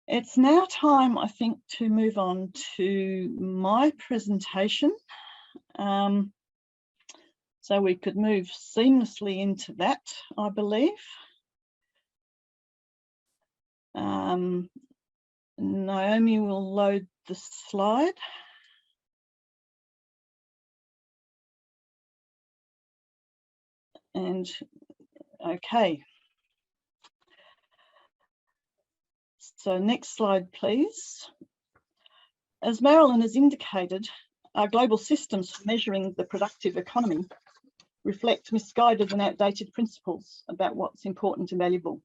It's now time, I think, to move on to my presentation. So we could move seamlessly into that, I believe. Naomi will load the slide. And okay. So next slide, please. As Marilyn has indicated, our global systems for measuring the productive economy reflect misguided and outdated principles about what's important and valuable.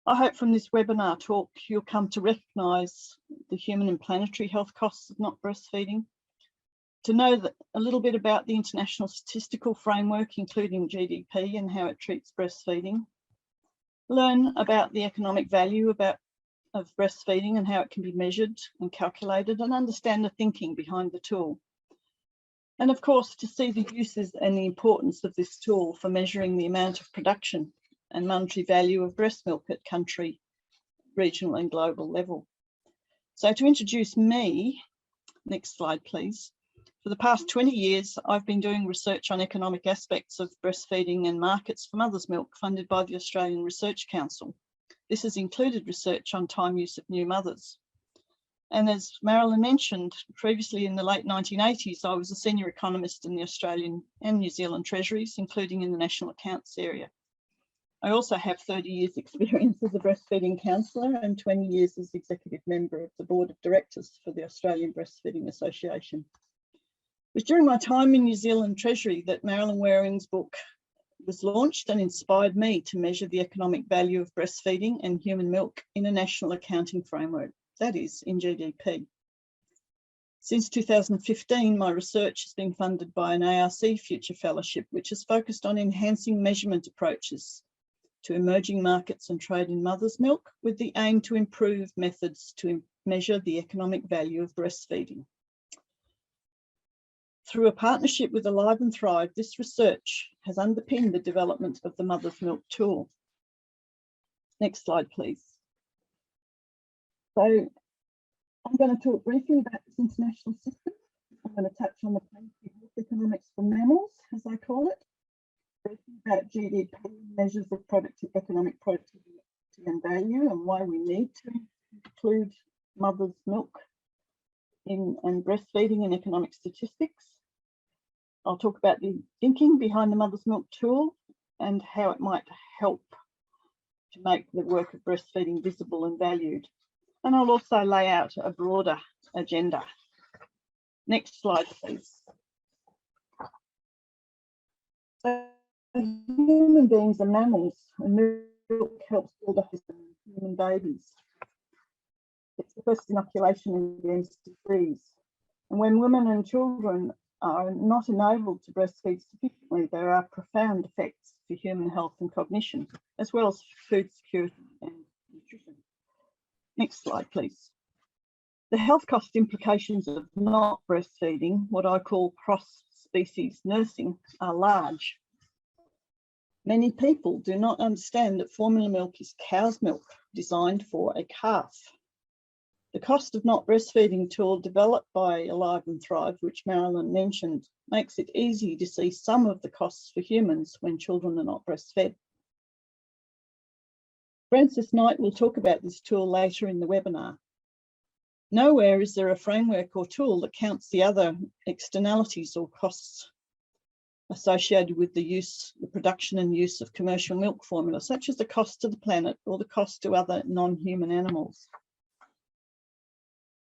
I hope from this webinar talk you'll come to recognise the human and planetary health costs of not breastfeeding, to know that a little bit about the international statistical framework, including GDP and how it treats breastfeeding, learn about the economic value of breastfeeding and how it can be measured and calculated, and understand the thinking behind the tool. And of course, to see the uses and the importance of this tool for measuring the amount of production and monetary value of breast milk at country, regional and global level. So to introduce me, next slide please. For the past 20 years, I've been doing research on economic aspects of breastfeeding and markets for mother's milk funded by the Australian Research Council. This has included research on time use of new mothers. And as Marilyn mentioned, previously in the late 1980s, I was a senior economist in the Australian and New Zealand Treasuries, including in the national accounts area. I also have 30 years experience as a breastfeeding counsellor and 20 years as executive member of the board of directors for the Australian Breastfeeding Association. It was during my time in New Zealand Treasury that Marilyn Wong's book was launched and inspired me to measure the economic value of breastfeeding and human milk in a national accounting framework, that is, in GDP. Since 2015, my research has been funded by an ARC Future Fellowship, which is focused on enhancing measurement approaches to emerging markets and trade in mother's milk, with the aim to improve methods to measure the economic value of breastfeeding. Through a partnership with Alive and Thrive, this research has underpinned the development of the Mother's Milk tool. Next slide, please. So I'm going to talk briefly about this international system. I'm going to touch on the planetary health economics for mammals, as I call it, briefly about GDP measures of economic productivity and value, and why we need to include mother's milk and breastfeeding in economic statistics. I'll talk about the thinking behind the Mother's Milk tool and how it might help to make the work of breastfeeding visible and valued. And I'll also lay out a broader agenda. Next slide, please. So, human beings are mammals, and milk helps build up human babies. It's the first inoculation against disease. And when women and children are not enabled to breastfeed sufficiently, there are profound effects for human health and cognition, as well as food security and nutrition. Next slide, please. The health cost implications of not breastfeeding, what I call cross-species nursing, are large. Many people do not understand that formula milk is cow's milk designed for a calf. The cost of not breastfeeding tool developed by Alive and Thrive, which Marilyn mentioned, makes it easy to see some of the costs for humans when children are not breastfed. Frances Knight will talk about this tool later in the webinar. Nowhere is there a framework or tool that counts the other externalities or costs associated with the production and use of commercial milk formula, such as the cost to the planet or the cost to other non-human animals.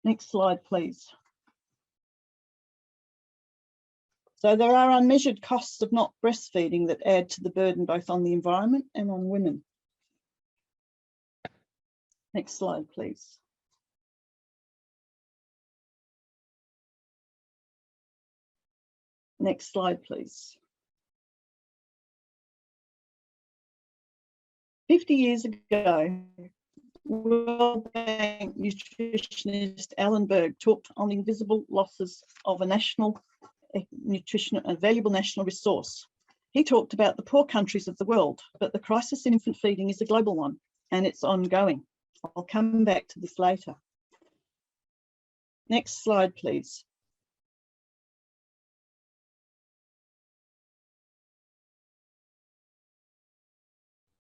Next slide, please. So there are unmeasured costs of not breastfeeding that add to the burden both on the environment and on women. Next slide, please. Next slide, please. 50 years ago, World Bank nutritionist Alan Berg talked on the invisible losses of a valuable national resource. He talked about the poor countries of the world, but the crisis in infant feeding is a global one, and it's ongoing. I'll come back to this later. Next slide, please.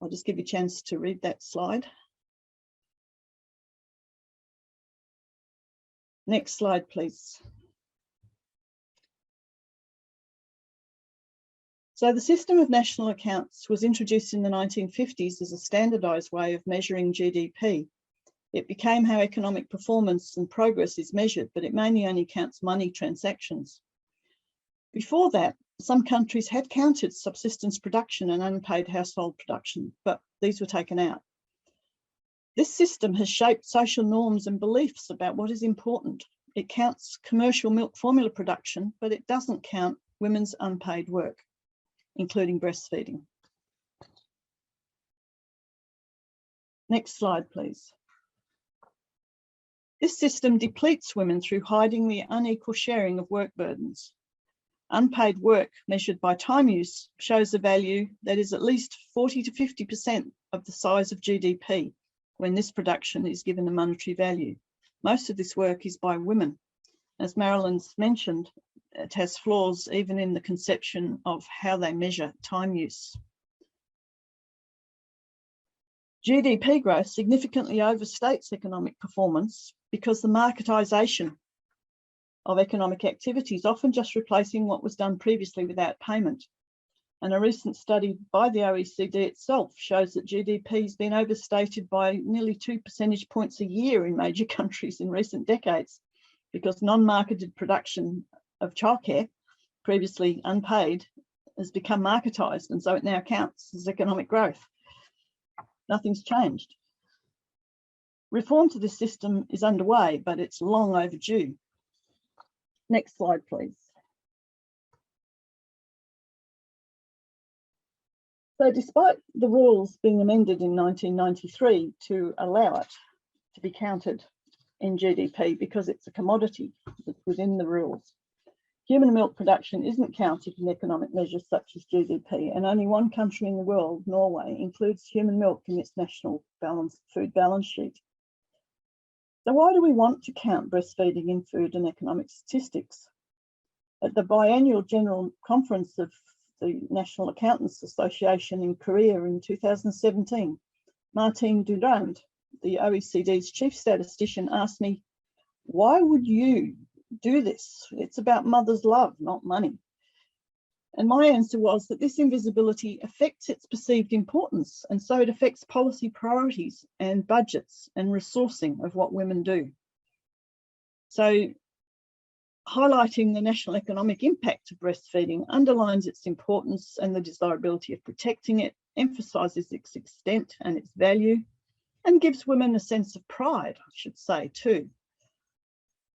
I'll just give you a chance to read that slide. Next slide, please. So the system of national accounts was introduced in the 1950s as a standardised way of measuring GDP. It became how economic performance and progress is measured, but it mainly only counts money transactions. Before that, some countries had counted subsistence production and unpaid household production, but these were taken out. This system has shaped social norms and beliefs about what is important. It counts commercial milk formula production, but it doesn't count women's unpaid work, including breastfeeding. Next slide, please. This system depletes women through hiding the unequal sharing of work burdens. Unpaid work measured by time use shows a value that is at least 40 to 50% of the size of GDP when this production is given a monetary value. Most of this work is by women. As Marilyn's mentioned, it has flaws even in the conception of how they measure time use. GDP growth significantly overstates economic performance because the marketisation of economic activity is often just replacing what was done previously without payment. And a recent study by the OECD itself shows that GDP has been overstated by nearly 2 percentage points a year in major countries in recent decades, because non-marketed production of childcare, previously unpaid, has become marketised, and so it now counts as economic growth. Nothing's changed. Reform to this system is underway, but it's long overdue. Next slide, please. So despite the rules being amended in 1993 to allow it to be counted in GDP because it's a commodity that's within the rules, human milk production isn't counted in economic measures such as GDP, and only one country in the world, Norway, includes human milk in its national food balance sheet. So why do we want to count breastfeeding in food and economic statistics? At the biannual General Conference of the National Accountants Association in Korea in 2017, Martine Durand, the OECD's chief statistician, asked me, why would you do this? It's about mother's love, not money. And my answer was that this invisibility affects its perceived importance, and so it affects policy priorities and budgets and resourcing of what women do. So highlighting the national economic impact of breastfeeding underlines its importance and the desirability of protecting it, emphasises its extent and its value, and gives women a sense of pride, I should say, too.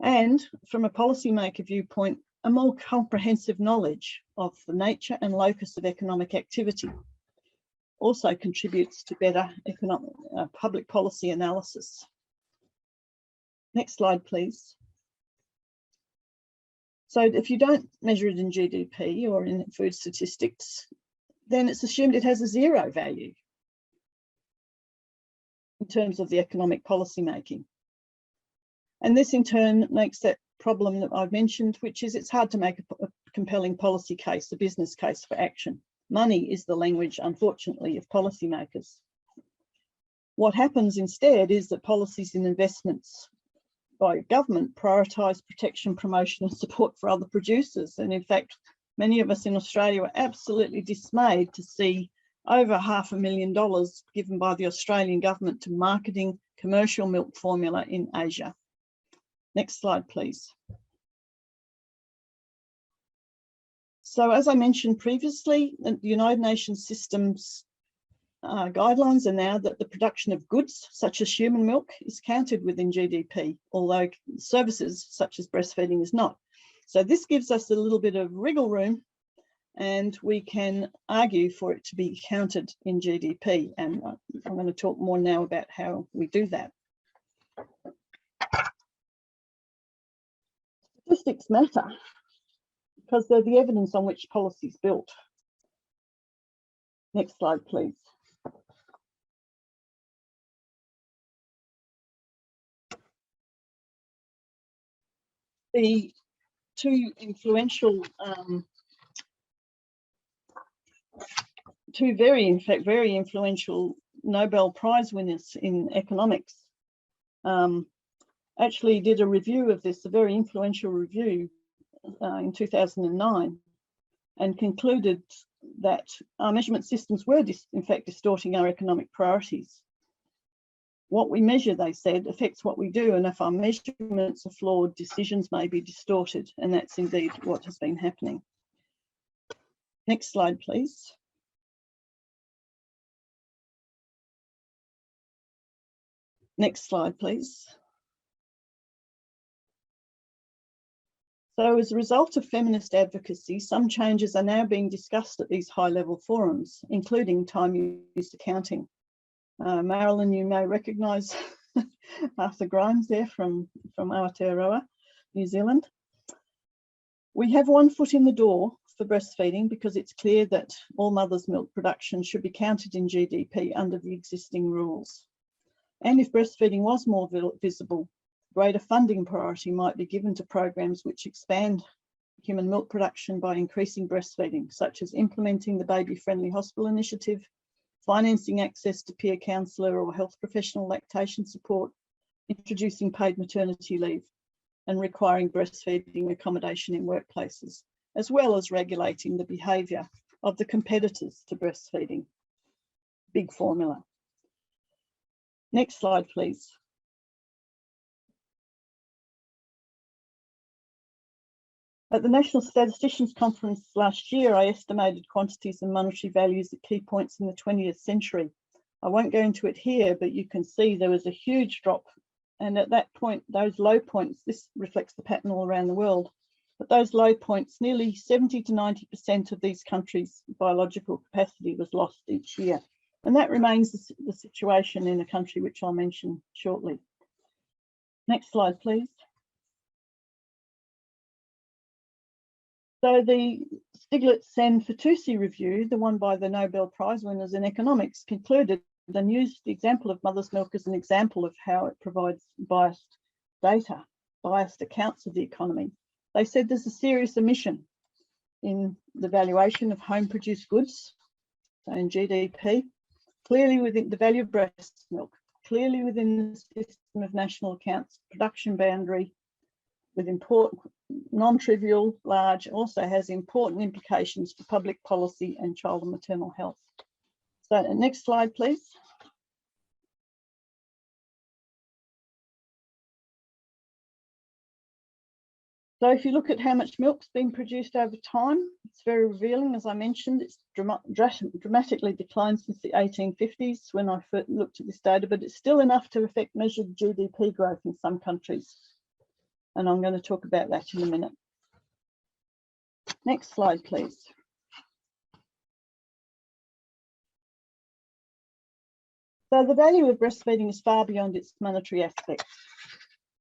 And from a policymaker viewpoint, a more comprehensive knowledge of the nature and locus of economic activity also contributes to better public policy analysis. Next slide, please. So if you don't measure it in GDP or in food statistics, then it's assumed it has a zero value in terms of the economic policy making. And this in turn makes that problem that I've mentioned, which is it's hard to make a compelling policy case, a business case for action. Money is the language, unfortunately, of policymakers. What happens instead is that policies and investments by government prioritise protection, promotion and support for other producers. And in fact, many of us in Australia were absolutely dismayed to see over $500,000 given by the Australian government to marketing commercial milk formula in Asia. Next slide, please. So as I mentioned previously, the United Nations systems guidelines are now that the production of goods such as human milk is counted within GDP, although services such as breastfeeding is not. So this gives us a little bit of wriggle room, and we can argue for it to be counted in GDP. And I'm going to talk more now about how we do that. Statistics matter because they're the evidence on which policy is built. Next slide, please. The two influential, very influential Nobel Prize winners in economics actually did a review of this, a very influential review in 2009, and concluded that our measurement systems were in fact distorting our economic priorities. What we measure, they said, affects what we do, and if our measurements are flawed, decisions may be distorted, and that's indeed what has been happening. Next slide, please. Next slide, please. So as a result of feminist advocacy, some changes are now being discussst at these high-level forums, including time-use accounting. Marilyn, you may recognise Arthur Grimes there from Aotearoa, New Zealand. We have one foot in the door for breastfeeding because it's clear that all mother's milk production should be counted in GDP under the existing rules. And if breastfeeding was more visible, greater funding priority might be given to programs which expand human milk production by increasing breastfeeding, such as implementing the baby-friendly hospital initiative, financing access to peer counsellor or health professional lactation support, introducing paid maternity leave, and requiring breastfeeding accommodation in workplaces, as well as regulating the behaviour of the competitors to breastfeeding. Big formula. Next slide, please. At the National Statisticians Conference last year, I estimated quantities and monetary values at key points in the 20th century. I won't go into it here, but you can see there was a huge drop. And at that point, those low points, this reflects the pattern all around the world, at those low points, nearly 70 to 90% of these countries' biological capacity was lost each year. And that remains the situation in a country which I'll mention shortly. Next slide, please. So the Stiglitz Fertusi review, the one by the Nobel Prize winners in economics, concluded and used the example of mother's milk as an example of how it provides biased data, biased accounts of the economy. They said there's a serious omission in the valuation of home-produced goods, so in GDP, clearly within the value of breast milk, clearly within the system of national accounts, production boundary, with important, non-trivial, large, also has important implications for public policy and child and maternal health. So next slide, please. So if you look at how much milk's been produced over time, it's very revealing. As I mentioned, it's dramatically declined since the 1850s when I first looked at this data, but it's still enough to affect measured GDP growth in some countries. And I'm going to talk about that in a minute. Next slide, please. So the value of breastfeeding is far beyond its monetary aspects,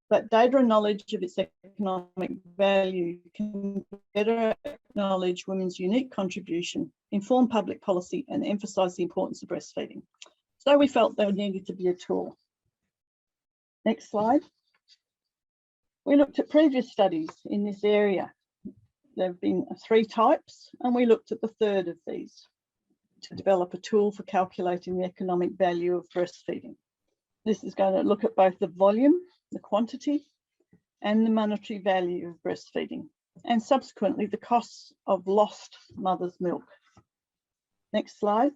but data and knowledge of its economic value can better acknowledge women's unique contribution, inform public policy, and emphasise the importance of breastfeeding. So we felt there needed to be a tool. Next slide. We looked at previous studies in this area. There have been 3 types, and we looked at the third of these to develop a tool for calculating the economic value of breastfeeding. This is going to look at both the volume, the quantity, and the monetary value of breastfeeding, and subsequently the costs of lost mother's milk. Next slide.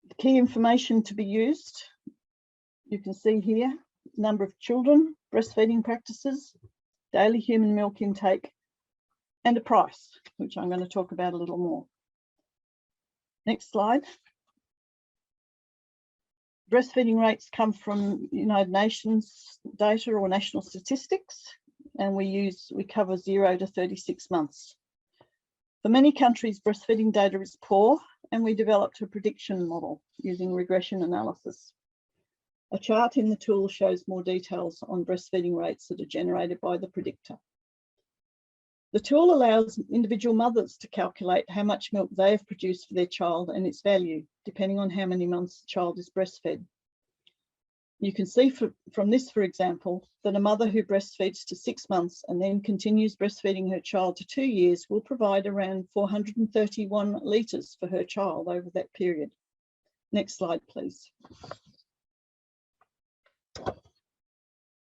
The key information to be used, you can see here, number of children, breastfeeding practices, daily human milk intake, and a price, which I'm going to talk about a little more. Next slide. Breastfeeding rates come from United Nations data or national statistics, and we cover 0 to 36 months. For many countries, breastfeeding data is poor, and we developed a prediction model using regression analysis. A chart in the tool shows more details on breastfeeding rates that are generated by the predictor. The tool allows individual mothers to calculate how much milk they have produced for their child and its value, depending on how many months the child is breastfed. You can see from this, for example, that a mother who breastfeeds to 6 months and then continues breastfeeding her child to 2 years will provide around 431 litres for her child over that period. Next slide, please.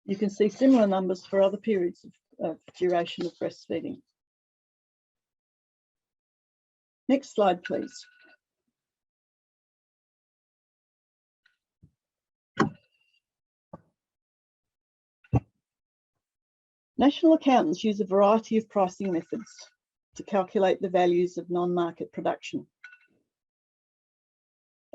You can see similar numbers for other periods of duration of breastfeeding. Next slide, please. National accountants use a variety of pricing methods to calculate the values of non-market production.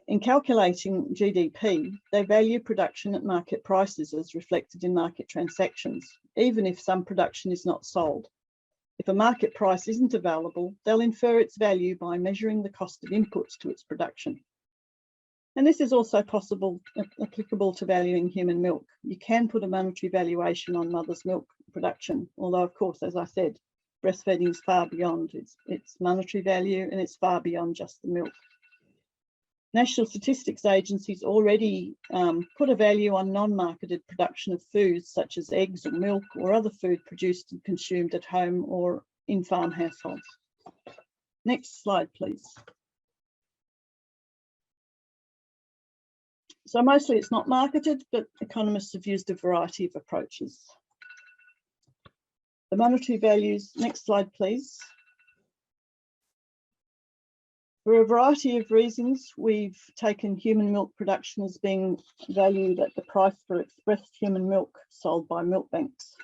In calculating GDP, they value production at market prices as reflected in market transactions, even if some production is not sold. If a market price isn't available, they'll infer its value by measuring the cost of inputs to its production. And this is also applicable to valuing human milk. You can put a monetary valuation on mother's milk production, although of course, as I said, breastfeeding is far beyond its monetary value, and it's far beyond just the milk. National statistics agencies already put a value on non-marketed production of foods such as eggs or milk or other food produced and consumed at home or in farm households. Next slide, please. So mostly it's not marketed, but economists have used a variety of approaches. The monetary values, next slide, please. For a variety of reasons, we've taken human milk production as being valued at the price for expressed human milk sold by milk banks.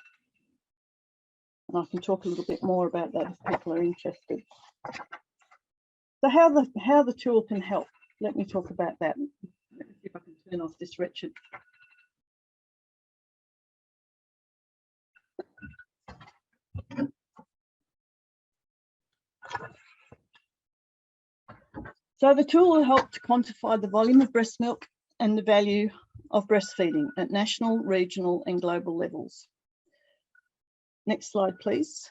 And I can talk a little bit more about that if people are interested. So how the tool can help, let me talk about that. Let me see if I can turn off this wretched. So the tool will help to quantify the volume of breast milk and the value of breastfeeding at national, regional and global levels. Next slide, please.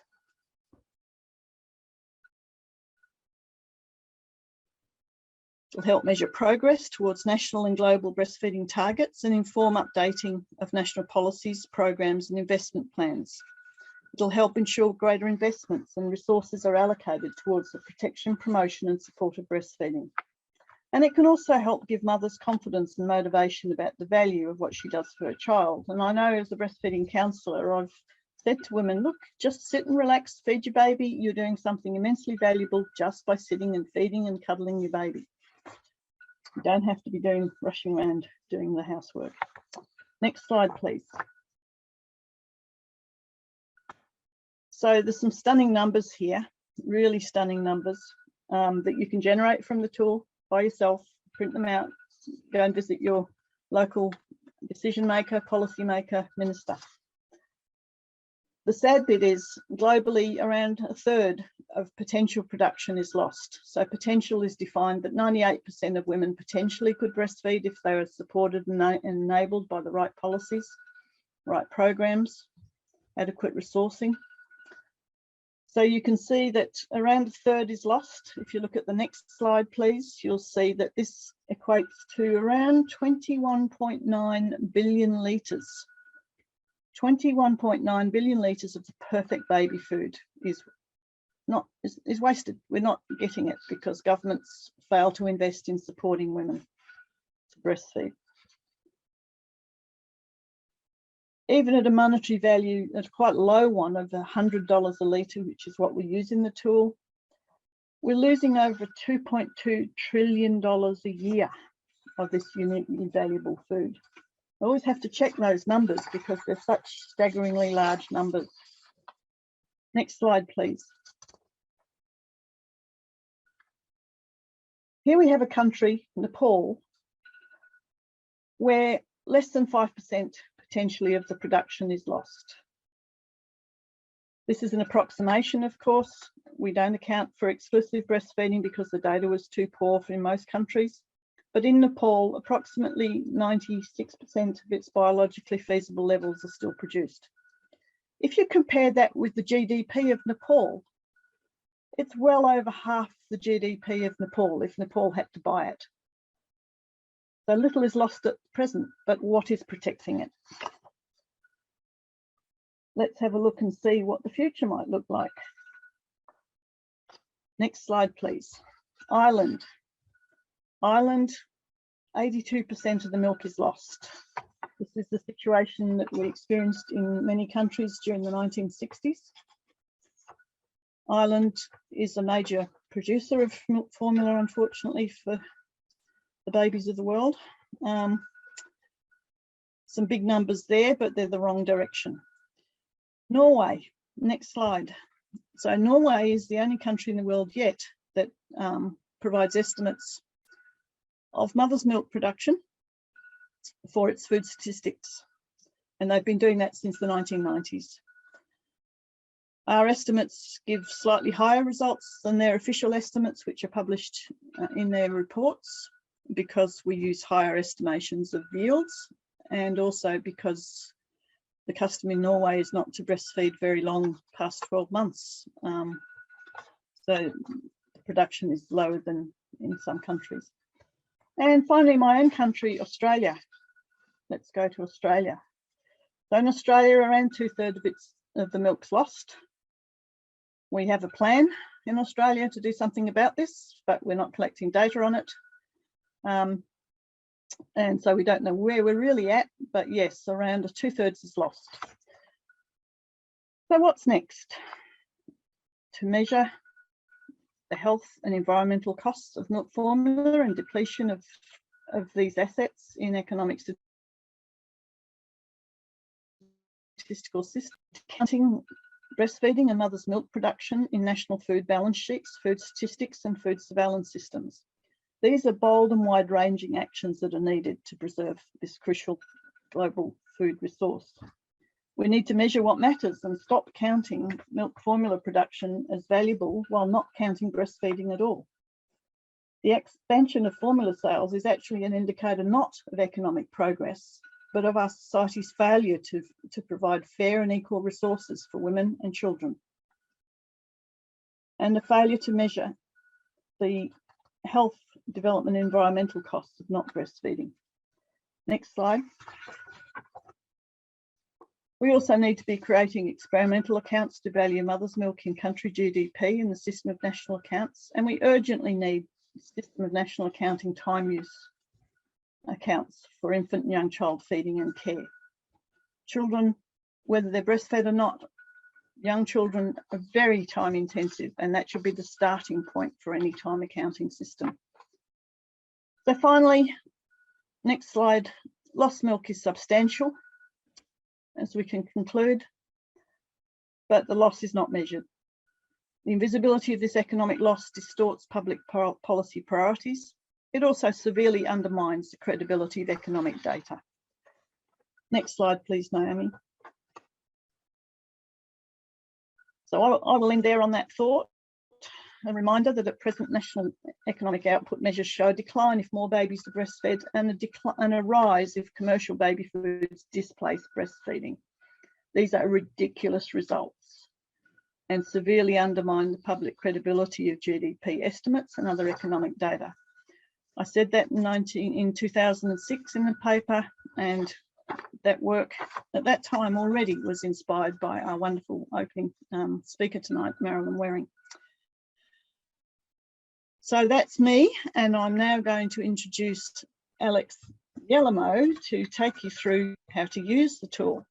It will help measure progress towards national and global breastfeeding targets and inform updating of national policies, programs and investment plans. It will help ensure greater investments and resources are allocated towards the protection, promotion and support of breastfeeding. And it can also help give mothers confidence and motivation about the value of what she does for her child. And I know as a breastfeeding counsellor, I've said to women, look, just sit and relax, feed your baby. You're doing something immensely valuable just by sitting and feeding and cuddling your baby. You don't have to be rushing around doing the housework. Next slide, please. So there's some stunning numbers here, really stunning numbers that you can generate from the tool by yourself, print them out, go and visit your local decision maker, policy maker, minister. The sad bit is globally around a third of potential production is lost. So potential is defined that 98% of women potentially could breastfeed if they are supported and enabled by the right policies, right programs, adequate resourcing. So you can see that around a third is lost. If you look at the next slide, please, you'll see that this equates to around 21.9 billion litres. 21.9 billion litres of the perfect baby food is wasted. We're not getting it because governments fail to invest in supporting women to breastfeed. Even at a monetary value, at a quite low one of $100 a litre, which is what we use in the tool, we're losing over $2.2 trillion a year of this uniquely valuable food. I always have to check those numbers because they're such staggeringly large numbers. Next slide, please. Here we have a country, Nepal, where less than 5% potentially of the production is lost. This is an approximation, of course. We don't account for exclusive breastfeeding because the data was too poor in most countries. But in Nepal, approximately 96% of its biologically feasible levels are still produced. If you compare that with the GDP of Nepal, it's well over half the GDP of Nepal if Nepal had to buy it. So little is lost at present, but what is protecting it? Let's have a look and see what the future might look like. Next slide, please. Ireland. Ireland, 82% of the milk is lost. This is the situation that we experienced in many countries during the 1960s. Ireland is a major producer of milk formula, unfortunately, for the babies of the world. Some big numbers there, but they're the wrong direction. Norway, next slide. So Norway is the only country in the world yet that provides estimates of mother's milk production for its food statistics. And they've been doing that since the 1990s. Our estimates give slightly higher results than their official estimates, which are published in their reports, because we use higher estimations of yields, and also because the custom in Norway is not to breastfeed very long, past 12 months. So the production is lower than in some countries. And finally, my own country, Australia. Let's go to Australia. So in Australia, around 2/3 of the milk's lost. We have a plan in Australia to do something about this, but we're not collecting data on it. And so we don't know where we're really at, but yes, around 2/3 is lost. So what's next? To measure the health and environmental costs of milk formula and depletion of these assets in economic statistical systems, counting breastfeeding and mother's milk production in national food balance sheets, food statistics and food surveillance systems. These are bold and wide-ranging actions that are needed to preserve this crucial global food resource. We need to measure what matters and stop counting milk formula production as valuable while not counting breastfeeding at all. The expansion of formula sales is actually an indicator not of economic progress, but of our society's failure to provide fair and equal resources for women and children, and the failure to measure the health, development, and environmental costs of not breastfeeding. Next slide. We also need to be creating experimental accounts to value mother's milk in country GDP in the system of national accounts, and we urgently need system of national accounting time use accounts for infant and young child feeding and care. Children, whether they're breastfed or not, young children are very time intensive, and that should be the starting point for any time accounting system. So finally, next slide, lost milk is substantial, as we can conclude, but the loss is not measured. The invisibility of this economic loss distorts public policy priorities. It also severely undermines the credibility of economic data. Next slide, please, Naomi. So I will end there on that thought. A reminder that at present national economic output measures show a decline if more babies are breastfed, and a rise if commercial baby foods displace breastfeeding. These are ridiculous results and severely undermine the public credibility of GDP estimates and other economic data. I said that in 2006 in the paper, and that work at that time already was inspired by our wonderful opening speaker tonight, Marilyn Wong. So that's me, and I'm now going to introduce Alex Yellamo to take you through how to use the tool.